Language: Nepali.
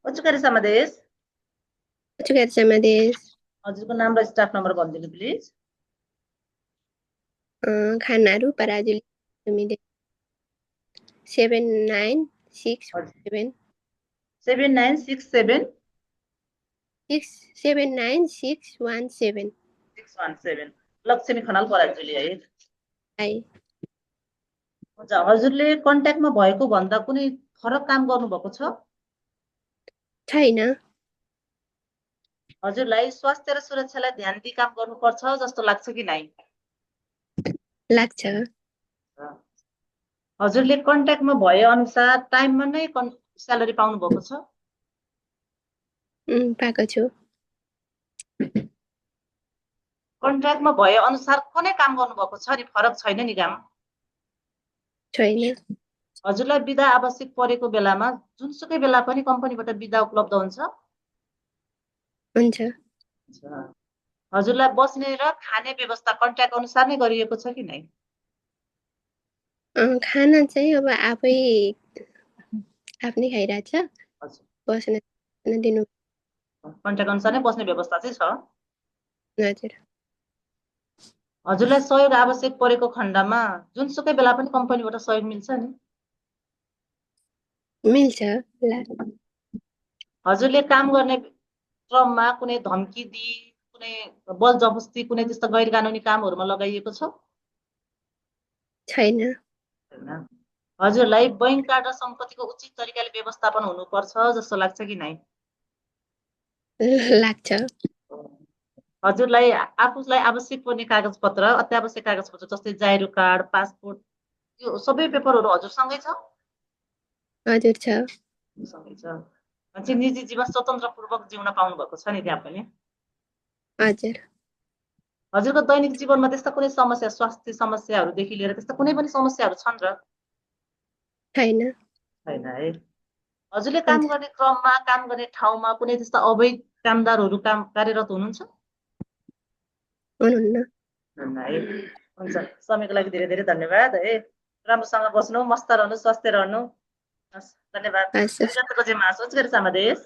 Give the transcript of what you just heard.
Ocho Carisamades. Ocho Carisamades. हजुरको नाम र स्टाफ नम्बर भनिदिनु प्लिज। खानाहरू पराजुली हामीले 7967 7967 79617 617 लक्ष्मी खनाल पराजुली है। है। हुन्छ, हजुरले कन्ट्याक्टमा भएको भन्दा कुनै फरक काम गर्नुभएको छ? छैन। हजुरलाई स्वास्थ्य र सुरक्षालाई ध्यान दिई काम गर्नुपर्छ जस्तो लाग्छ कि नै? लाग्छ। हजुरले कन्ट्याक्टमा भए अनुसार टाइममा नै स्यालेरी पाउनु भएको छ? पाएको छु। कन्ट्याक्टमा भए अनुसार कुनै काम गर्नुभएको छ नि, फरक छैन नि काम? छैन। हजुरलाई बिदा आवश्यक परेको बेलामा जुनसुकै बेला पनि कम्पनीबाट बिदा उपलब्ध हुन्छ? हुन्छ। हजुरलाई बस्ने र खाने व्यवस्था कन्ट्याक्ट अनुसार नै गरिएको छ कि नै? खाना चाहिँ अब आफ्नै खाइरहेछ। बस्न दिनु। कन्ट्याक्ट अनुसार नै बस्ने व्यवस्था चाहिँ छ। हजुर। हजुरलाई सहयोग आवश्यक परेको खण्डमा जुनसुकै बेला पनि कम्पनीबाट सहयोग मिल्छ नि? मिल्छ। हजुरले काम गर्ने क्रममा कुनै धम्की दिई कुनै बल जबस्ती कुनै त्यस्तो गैर कानुनी कामहरूमा लगाइएको छ? छैन। हजुरलाई बैंक कार्ड र सम्पत्तिको उचित तरिकाले व्यवस्थापन हुनुपर्छ जस्तो लाग्छ कि नै? लाग्छ। हजुरलाई आफूलाई आवश्यक पर्ने कागजपत्र, अत्यावश्यक कागजपत्र जस्तै जाहेर कार्ड, पासपोर्ट, यो सबै पेपरहरू हजुरसँगै छ? हजुर छ। सँगै छ। मान्छे निजी जीवन स्वतन्त्रपूर्वक जिउन पाउनु भएको छ नि त्यहाँ पनि? हजुर। हजुरको दैनिक जीवनमा त्यस्ता कुनै समस्या, स्वास्थ्य समस्याहरूदेखि लिएर त्यस्ता कुनै पनि समस्याहरू छन् र? छैन। छैन है। हजुरले काम गर्ने क्रममा, काम गर्ने ठाउँमा कुनै त्यस्ता अवैध कामदारहरू कार्यरत हुनुहुन्छ? हुनुहुन्न। है। हुन्छ, समयको लागि धेरै धेरै धन्यवाद है। राम्रोसँग बस्नु, मस्त रहनु, स्वस्थ रहनु। हस्, धन्यवाद। हस्। Arigatou gozaimasu. Otsukaresama desu.